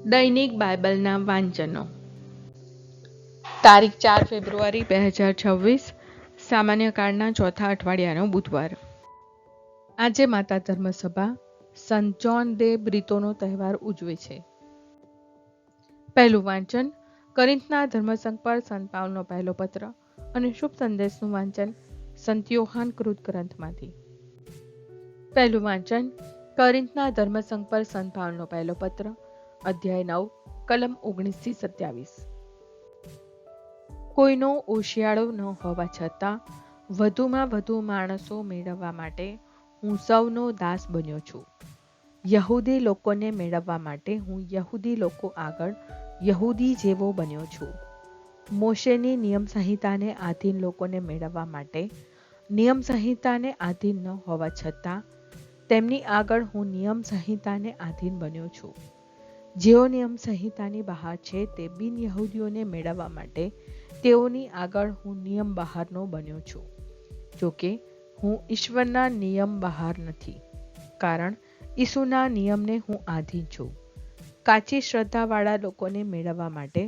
દૈનિક બાઇબલના વાંચનો. તારીખ 4 ફેબ્રુઆરી 2026, સામાન્ય કાળના ચોથા અઠવાડિયાનો બુધવાર. આજે માતા ધર્મસભા સંત જોન દે બ્રિતોનો તહેવાર ઉજવે છે. પહેલું વાંચન કોરિન્થના ધર્મસંઘ પર સંત પાઉલનો પહેલો પત્ર અને શુભ સંદેશનું વાંચન સંત યોહાન કૃત ગ્રંથમાંથી. પહેલું વાંચન કોરિન્થના ધર્મસંઘ પર સંત પાઉલનો પહેલો પત્ર, અધ્યાય 9, કલમ 19-27. કોઈનો ઓશિયાળો ન હોવા છતાં વધુમાં વધુ માણસો મેળવવા માટે હું સૌનો દાસ બન્યો છું. યહૂદી લોકોને મેળવવા માટે હું યહૂદી લોકો આગળ યહૂદી જેવો બન્યો છું. મોશેની નિયમ સંહિતાને આધીન લોકોને મેળવવા માટે નિયમ સંહિતાને આધીન ન હોવા છતાં તેમની આગળ હું નિયમ સંહિતાને આધીન બન્યો છું. જેઓ નિયમ સંહિતાની બહાર છે તે બિન યહૂદીઓને મેળવવા માટે તેઓની આગળ હું નિયમ બહારનો બન્યો છું. જોકે હું ઈશ્વરના નિયમ બહાર નથી, કારણ ઈસુના નિયમને હું આધીન છું. કાચી શ્રદ્ધાવાળા લોકોને મેળવવા માટે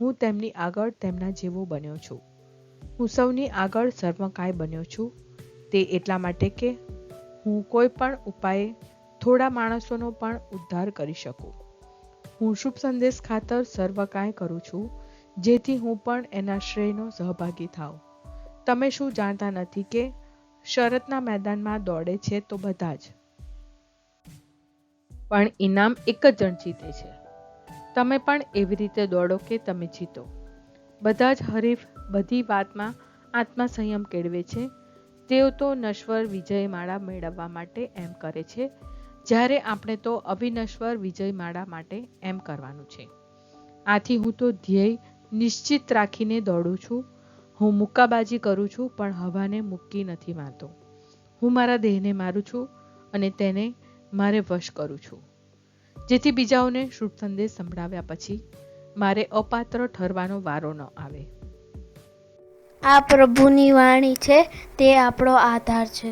હું તેમની આગળ તેમના જેવો બન્યો છું. હું સૌની આગળ સર્વકાય બન્યો છું, તે એટલા માટે કે હું કોઈ પણ ઉપાયે થોડા માણસોનો પણ ઉદ્ધાર કરી શકું. હું શુભ સંદેશ ખાતર સર્વકાય કરું છું, જેથી હું પણ એના શ્રેયનો સહભાગી થાઉં. તમે શું જાણતા નથી કે શરતના મેદાનમાં દોડે છે તો બધા જ, પણ ઇનામ એક જ જણ જીતે છે. તમે પણ એવી રીતે દોડો કે તમે જીતો. બધા જ હરીફ બધી વાતમાં આત્મસંયમ કેળવે છે. તેઓ તો નશ્વર વિજયમાળા મેળવવા માટે એમ કરે છે, જ્યારે આપણે તો અવિનશ્વર વિજયમાળા માટે એમ કરવાનું છે. આથી હું તો ધ્યેય નિશ્ચિત રાખીને દોડું છું. હું મુક્કાબાજી કરું છું, પણ હવાને મુક્કી નથી મારતો. હું મારા દેહને મારું છું અને તેને મારે વશ કરું છું, જેથી બીજાઓને શુભ સંદેશ સંભળાવ્યા પછી મારે અપાત્ર ઠરવાનો વારો ન આવે. આ પ્રભુની વાણી છે, તે આપણો આધાર છે.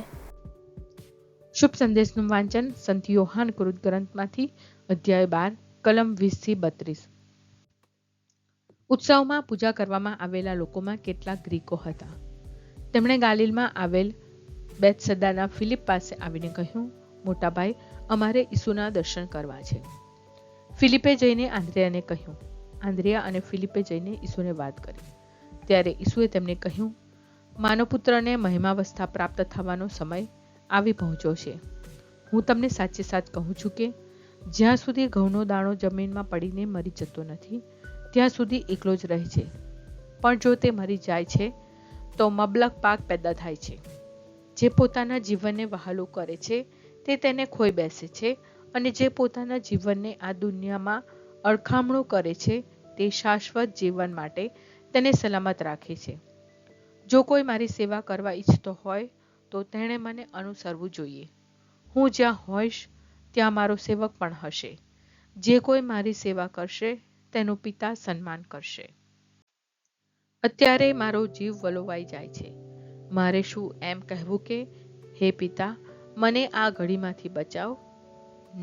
શુભ સંદેશનું વાંચન સંત યોહાન કૃત ગ્રંથમાંથી, અધ્યાય 12, કલમ 20-32. ઉત્સવમાં પૂજા કરવામાં આવેલા લોકોમાં કેટલાક ગ્રીકો હતા. તેમણે ગાલિલમાં આવેલ બેથસદાના ફિલિપ પાસે આવીને કહ્યું, મોટા ભાઈ, અમારે ઈસુના દર્શન કરવા છે. ફિલિપે જઈને આંદ્રિયાને કહ્યું. આંદ્રિયા અને ફિલિપે જઈને ઈસુને વાત કરી. ત્યારે ઈસુએ તેમને કહ્યું, માનવપુત્રને મહિમાવસ્થા પ્રાપ્ત થવાનો સમય આવી પહોંચ્યો છે. હું તમને સાચે સાચ કહું છું કે જ્યાં સુધી ઘઉંનો દાણો જમીનમાં પડીને મરી જતો નથી, ત્યાં સુધી એકલો જ રહે છે. પણ જો તે મરી જાય છે તો મબલક પાક પેદા થાય છે. જે પોતાના જીવનને વહાલું કરે છે તે તેને ખોઈ બેસે છે, અને જે પોતાના જીવનને આ દુનિયામાં અળખામણું કરે છે તે શાશ્વત જીવન માટે તેને સલામત રાખે છે. જો કોઈ મારી સેવા કરવા ઈચ્છતો હોય તો તેણે મને અનુસરવું જોઈએ. હું જ્યાં હોઈશ ત્યાં મારો સેવક પણ હશે. જે કોઈ મારી સેવા કરશે તેનું પિતા સન્માન કરશે. અત્યારે મારો જીવ વલોવાઈ જાય છે. મારે શું એમ કહેવું કે, હે પિતા, મને આ ઘડીમાંથી બચાવ?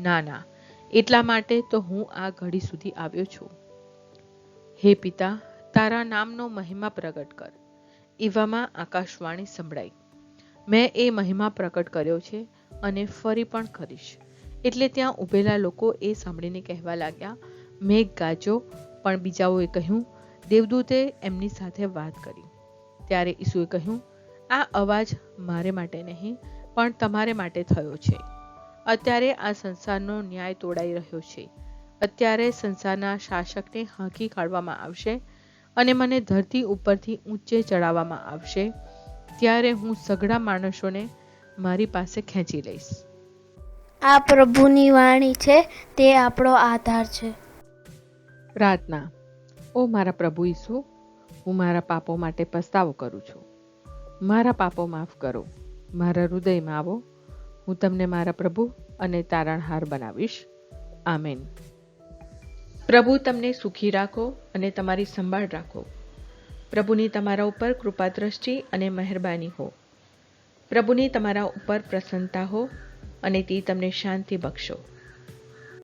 ના ના, એટલા માટે તો હું આ ઘડી સુધી આવ્યો છું. હે પિતા, તારા નામનો મહિમા પ્રગટ કર. એવામાં આકાશવાણી સંભળાઈ. મેં એ મહિમા પ્રગટ કર્યો છે અને ફરી પણ કરીશ. એટલે ત્યાં ઊભેલા લોકો એ સાંભળીને કહેવા લાગ્યા, મેઘ ગાજો. પણ બીજાઓએ કહ્યું, દેવદૂતે એમની સાથે વાત કરી. ત્યારે ઈસુએ કહ્યું, આ અવાજ મારે માટે નહીં, પણ તમારે માટે થયો છે. અત્યારે આ સંસારનો ન્યાય તોડાઈ રહ્યો છે. અત્યારે સંસારના શાસકને હાંકી કાઢવામાં આવશે અને મને ધરતી ઉપરથી ઊંચે ચડાવવામાં આવશે. ત્યારે હું સઘળા માણસોને મારી પાસે ખેંચી લઈશ. આ પ્રભુની વાણી છે, તે આપણો આધાર છે. પ્રાર્થના. ઓ મારા પ્રભુ ઈસુ, હું મારા પાપો માટે પસ્તાવો કરું છું. મારા પાપો માફ કરો. મારા હૃદયમાં આવો. હું તમને મારા પ્રભુ અને તારણહાર બનાવીશ. આમેન. પ્રભુ તમને સુખી રાખો અને તમારી સંભાળ રાખો. પ્રભુની તમારા ઉપર કૃપા દ્રષ્ટિ અને મહેરબાની હો. પ્રભુની તમારા ઉપર પ્રસન્નતા હો અને તે તમને શાંતિ બક્ષો.